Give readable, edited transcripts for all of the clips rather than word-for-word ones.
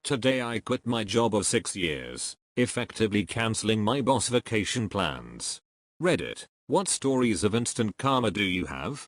Today I quit my job of 6 years, effectively cancelling my boss vacation plans. Reddit, what stories of instant karma do you have?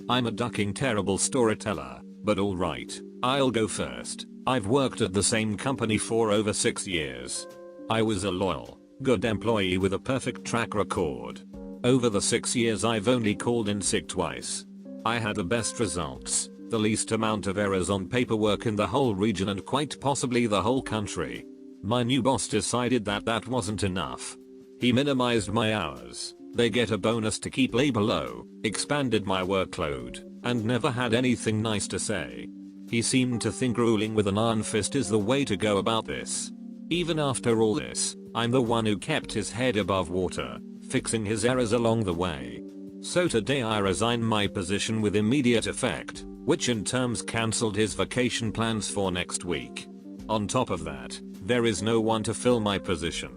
I'm a ducking terrible storyteller, but alright, I'll go first. I've worked at the same company for over 6 years. I was a loyal, good employee with a perfect track record. Over the 6 years I've only called in sick twice. I had the best results, the least amount of errors on paperwork in the whole region and quite possibly the whole country. My new boss decided that that wasn't enough. He minimized my hours, they get a bonus to keep labor low, expanded my workload, and never had anything nice to say. He seemed to think ruling with an iron fist is the way to go about this. Even after all this, I'm the one who kept his head above water, fixing his errors along the way. So today I resign my position with immediate effect, which in terms cancelled his vacation plans for next week. On top of that, there is no one to fill my position.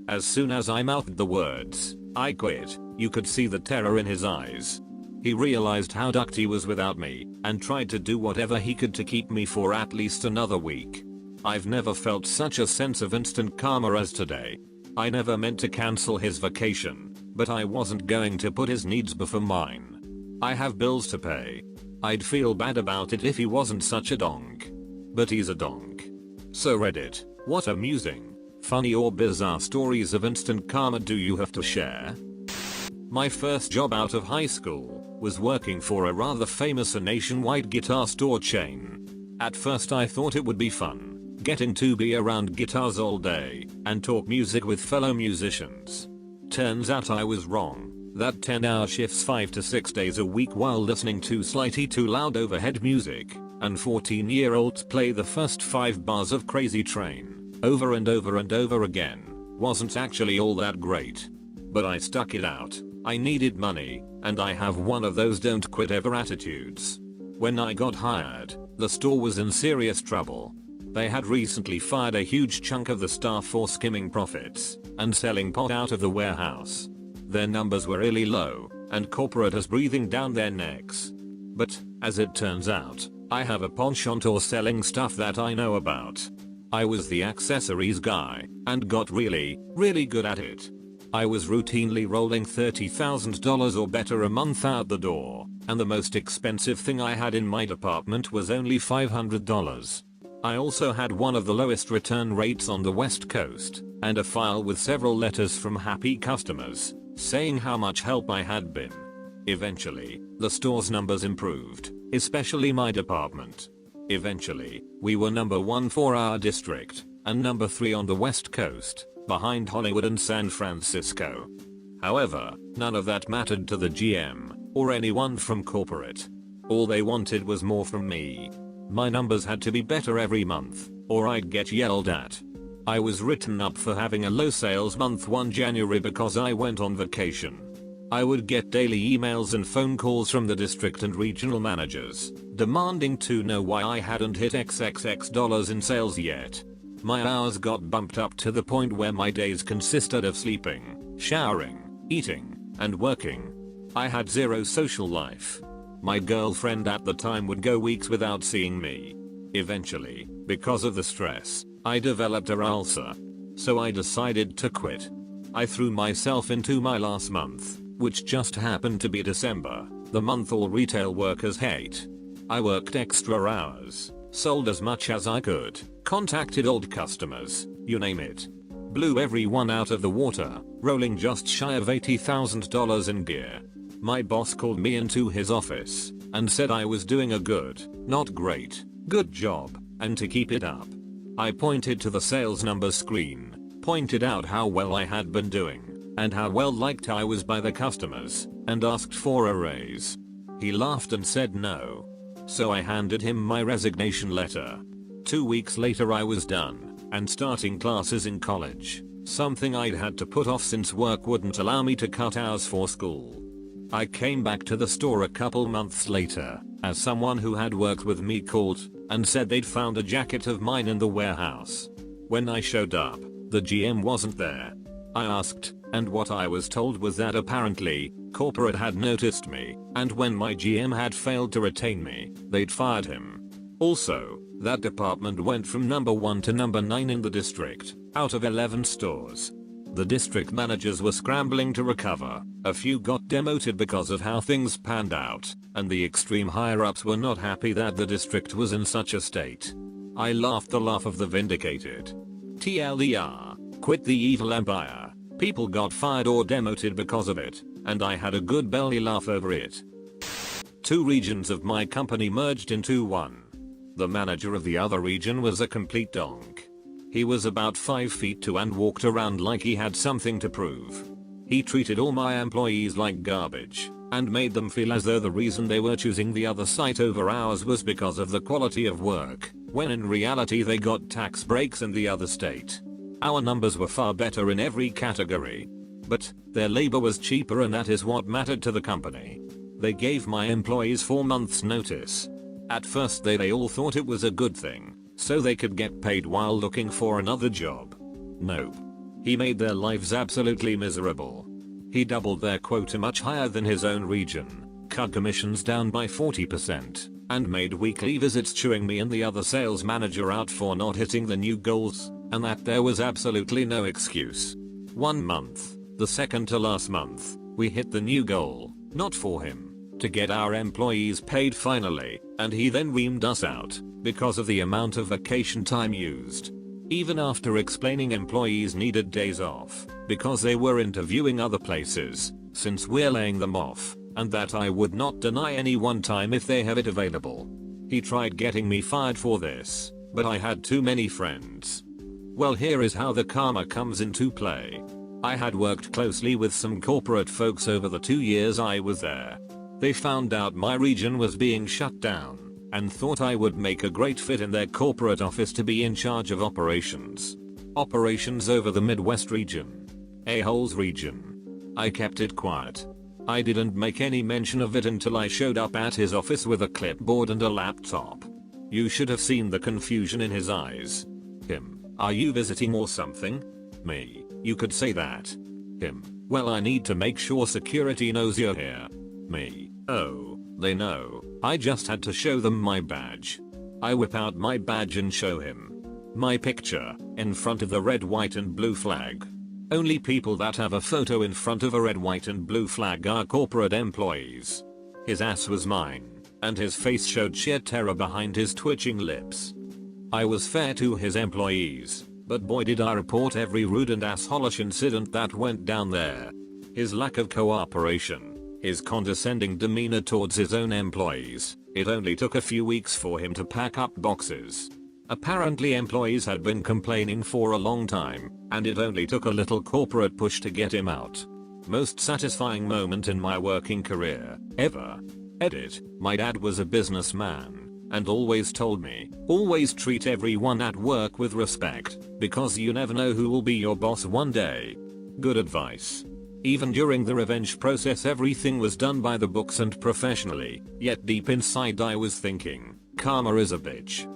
As soon as I mouthed the words, "I quit," you could see the terror in his eyes. He realized how ducked he was without me, and tried to do whatever he could to keep me for at least another week. I've never felt such a sense of instant karma as today. I never meant to cancel his vacation, but I wasn't going to put his needs before mine. I have bills to pay. I'd feel bad about it if he wasn't such a donk. But he's a donk. So Reddit, what amusing, funny or bizarre stories of instant karma do you have to share? My first job out of high school was working for a rather famous nationwide guitar store chain. At first I thought it would be fun, getting to be around guitars all day and talk music with fellow musicians. Turns out I was wrong. That 10-hour shifts 5 to 6 days a week while listening to slightly too loud overhead music, and 14-year-olds play the first 5 bars of Crazy Train, over and over and over again, wasn't actually all that great. But I stuck it out. I needed money, and I have one of those don't quit ever attitudes. When I got hired, the store was in serious trouble. They had recently fired a huge chunk of the staff for skimming profits and selling pot out of the warehouse. Their numbers were really low, and corporate is breathing down their necks. But, as it turns out, I have a penchant for selling stuff that I know about. I was the accessories guy, and got really good at it. I was routinely rolling $30,000 or better a month out the door, and the most expensive thing I had in my department was only $500. I also had one of the lowest return rates on the West Coast, and a file with several letters from happy customers, saying how much help I had been. Eventually, the store's numbers improved, especially my department. Eventually, we were number 1 for our district, and number 3 on the West Coast, behind Hollywood and San Francisco. However, none of that mattered to the GM, or anyone from corporate. All they wanted was more from me. My numbers had to be better every month, or I'd get yelled at. I was written up for having a low sales month one January because I went on vacation. I would get daily emails and phone calls from the district and regional managers, demanding to know why I hadn't hit XXX dollars in sales yet. My hours got bumped up to the point where my days consisted of sleeping, showering, eating, and working. I had zero social life. My girlfriend at the time would go weeks without seeing me. Eventually, because of the stress, I developed a ulcer. So I decided to quit. I threw myself into my last month, which just happened to be December, the month all retail workers hate. I worked extra hours, sold as much as I could, contacted old customers, you name it. Blew everyone out of the water, rolling just shy of $80,000 in gear. My boss called me into his office and said I was doing a good, not great, good job, and to keep it up. I pointed to the sales numbers screen, pointed out how well I had been doing, and how well liked I was by the customers, and asked for a raise. He laughed and said no. So I handed him my resignation letter. 2 weeks later I was done, and starting classes in college, something I'd had to put off since work wouldn't allow me to cut hours for school. I came back to the store a couple months later, as someone who had worked with me called, and said they'd found a jacket of mine in the warehouse. When I showed up, the GM wasn't there. I asked, and what I was told was that apparently, corporate had noticed me, and when my GM had failed to retain me, they'd fired him. Also, That department went from number 1 to number 9 in the district, out of 11 stores. The district managers were scrambling to recover, a few got demoted because of how things panned out, and the extreme higher-ups were not happy that the district was in such a state. I laughed the laugh of the vindicated. TLDR, quit the evil empire. People got fired or demoted because of it, and I had a good belly laugh over it. 2 regions of my company merged into one. The manager of the other region was a complete donk. He was about 5 feet 2 and walked around like he had something to prove. He treated all my employees like garbage, and made them feel as though the reason they were choosing the other site over ours was because of the quality of work, when in reality they got tax breaks in the other state. Our numbers were far better in every category. But their labor was cheaper, and that is what mattered to the company. They gave my employees 4 months notice. At first they all thought it was a good thing, so they could get paid while looking for another job. Nope. He made their lives absolutely miserable. He doubled their quota much higher than his own region, cut commissions down by 40%, and made weekly visits chewing me and the other sales manager out for not hitting the new goals, and that there was absolutely no excuse. 1 month, the second to last month, we hit the new goal, not for him, to get our employees paid finally, and he then reamed us out, because of the amount of vacation time used. Even after explaining employees needed days off, because they were interviewing other places, since we're laying them off, and that I would not deny anyone time if they have it available. He tried getting me fired for this, but I had too many friends. Well, here is how the karma comes into play. I had worked closely with some corporate folks over the 2 years I was there. They found out my region was being shut down, and thought I would make a great fit in their corporate office to be in charge of operations. Operations over the Midwest region. A-holes region. I kept it quiet. I didn't make any mention of it until I showed up at his office with a clipboard and a laptop. You should have seen the confusion in his eyes. Him, are you visiting or something? Me, you could say that. Him, well, I need to make sure security knows you're here. Me, oh, they know. I just had to show them my badge. I whip out my badge and show him my picture in front of the red, white and blue flag. Only people that have a photo in front of a red, white and blue flag are corporate employees. His ass was mine, and his face showed sheer terror behind his twitching lips. I was fair to his employees, but boy did I report every rude and assholish incident that went down there. His lack of cooperation, his condescending demeanor towards his own employees. It only took a few weeks for him to pack up boxes. Apparently employees had been complaining for a long time, and it only took a little corporate push to get him out. Most satisfying moment in my working career, ever. Edit, my dad was a businessman, and always told me, always treat everyone at work with respect, because you never know who will be your boss one day. Good advice. Even during the revenge process everything was done by the books and professionally, yet deep inside I was thinking, karma is a bitch.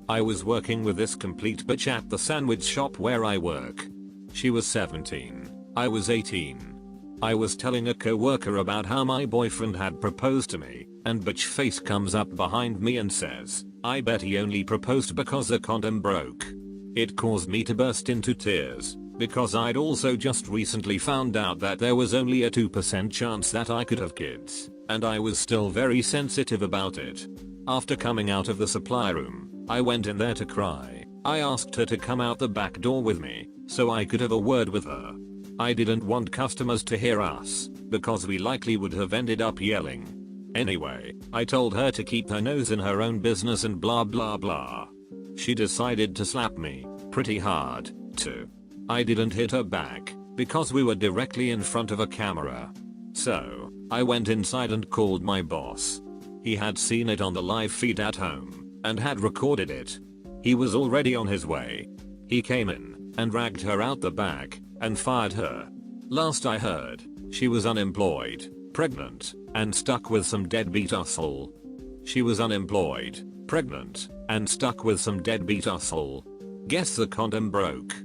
I was working with this complete bitch at the sandwich shop where I work. She was 17. I was 18. I was telling a coworker about how my boyfriend had proposed to me, and bitch face comes up behind me and says, I bet he only proposed because the condom broke. It caused me to burst into tears, because I'd also just recently found out that there was only a 2% chance that I could have kids, and I was still very sensitive about it. After coming out of the supply room, I went in there to cry. I asked her to come out the back door with me, so I could have a word with her. I didn't want customers to hear us, because we likely would have ended up yelling. Anyway, I told her to keep her nose in her own business and blah blah blah. She decided to slap me, pretty hard, too. I didn't hit her back, because we were directly in front of a camera. So, I went inside and called my boss. He had seen it on the live feed at home, and had recorded it. He was already on his way. He came in, and dragged her out the back, and fired her. Last I heard, she was unemployed, pregnant, and stuck with some deadbeat asshole. She was unemployed, pregnant, and stuck with some deadbeat asshole. Guess the condom broke.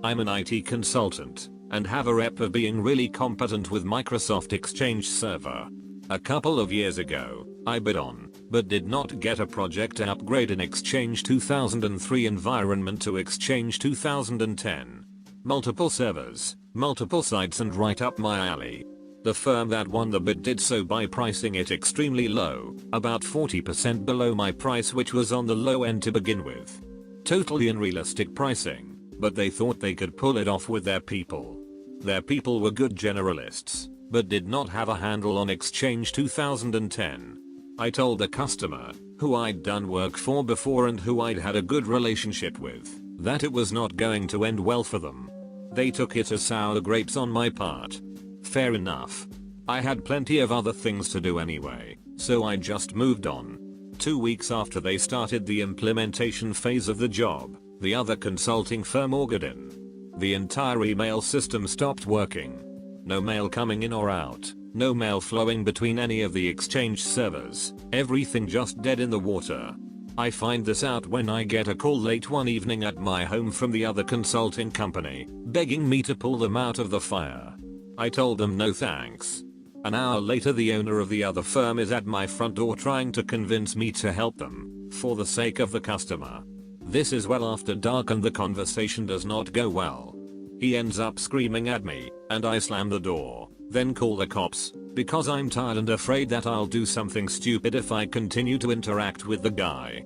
I'm an IT consultant, and have a rep of being really competent with Microsoft Exchange Server. A couple of years ago, I bid on, but did not get a project upgrade in Exchange 2003 environment to Exchange 2010. Multiple servers, multiple sites, and right up my alley. The firm that won the bid did so by pricing it extremely low, about 40% below my price, which was on the low end to begin with. Totally unrealistic pricing, but they thought they could pull it off with their people. Their people were good generalists, but did not have a handle on Exchange 2010. I told the customer, who I'd done work for before and who I'd had a good relationship with, that it was not going to end well for them. They took it as sour grapes on my part. Fair enough. I had plenty of other things to do anyway, so I just moved on. 2 weeks after they started the implementation phase of the job, the other consulting firm ordered in. The entire email system stopped working. No mail coming in or out, no mail flowing between any of the Exchange servers, everything just dead in the water. I find this out when I get a call late one evening at my home from the other consulting company, begging me to pull them out of the fire. I told them no thanks. An hour later, the owner of the other firm is at my front door trying to convince me to help them, for the sake of the customer. This is well after dark and the conversation does not go well. He ends up screaming at me, and I slam the door, then call the cops, because I'm tired and afraid that I'll do something stupid if I continue to interact with the guy.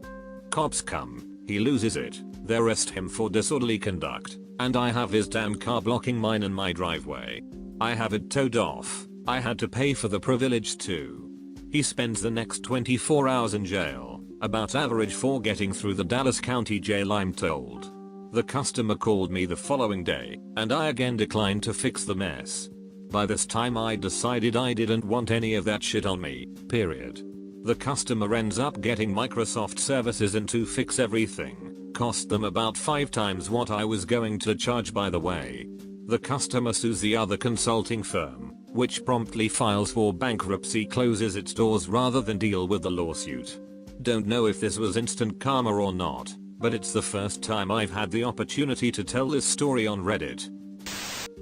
Cops come, he loses it, they arrest him for disorderly conduct, and I have his damn car blocking mine in my driveway. I have it towed off. I had to pay for the privilege too. He spends the next 24 hours in jail, about average for getting through the Dallas County jail, I'm told. The customer called me the following day, and I again declined to fix the mess. By this time I decided I didn't want any of that shit on me, period. The customer ends up getting Microsoft services in to fix everything, cost them about 5 times what I was going to charge, by the way. The customer sues the other consulting firm, which promptly files for bankruptcy, closes its doors rather than deal with the lawsuit. Don't know if this was instant karma or not, but it's the first time I've had the opportunity to tell this story on Reddit.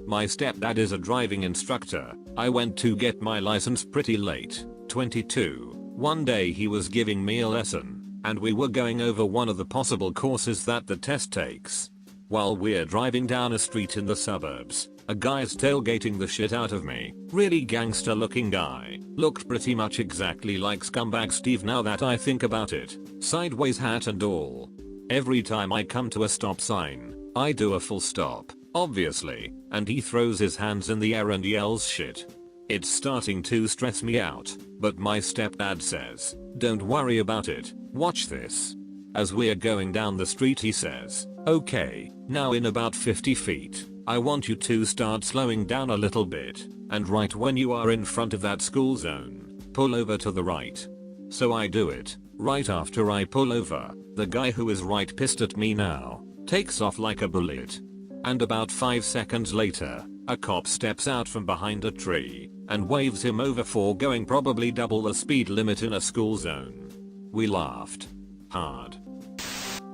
My stepdad is a driving instructor. I went to get my license pretty late, 22. One day he was giving me a lesson, and we were going over one of the possible courses that the test takes. While we're driving down a street in the suburbs, a guy's tailgating the shit out of me. Really gangster looking guy. Looked pretty much exactly like Scumbag Steve now that I think about it. Sideways hat and all. Every time I come to a stop sign, I do a full stop, obviously, and he throws his hands in the air and yells shit. It's starting to stress me out, but my stepdad says, "Don't worry about it, watch this." As we're going down the street he says, "Okay, now in about 50 feet, I want you to start slowing down a little bit, and right when you are in front of that school zone, pull over to the right." So I do it. Right after I pull over, the guy who is right pissed at me now, takes off like a bullet. And about 5 seconds later, a cop steps out from behind a tree, and waves him over for going probably double the speed limit in a school zone. We laughed hard.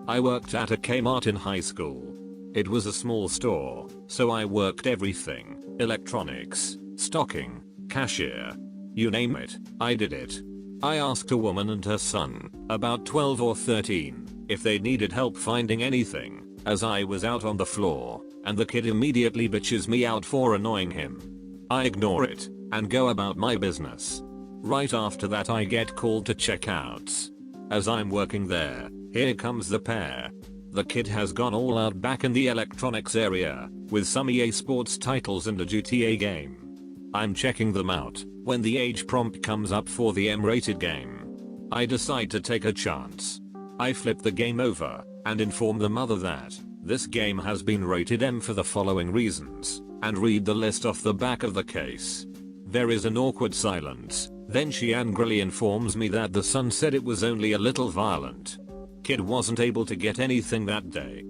I worked at a Kmart in high school. It was a small store, so I worked everything, electronics, stocking, cashier. You name it, I did it. I asked a woman and her son, about 12 or 13, if they needed help finding anything, as I was out on the floor, and the kid immediately bitches me out for annoying him. I ignore it, and go about my business. Right after that I get called to checkouts. As I'm working there, here comes the pair. The kid has gone all out back in the electronics area, with some EA Sports titles and a GTA game. I'm checking them out, when the age prompt comes up for the M-rated game. I decide to take a chance. I flip the game over, and inform the mother that, this game has been rated M for the following reasons, and read the list off the back of the case. There is an awkward silence, then she angrily informs me that the son said it was only a little violent. Kid wasn't able to get anything that day,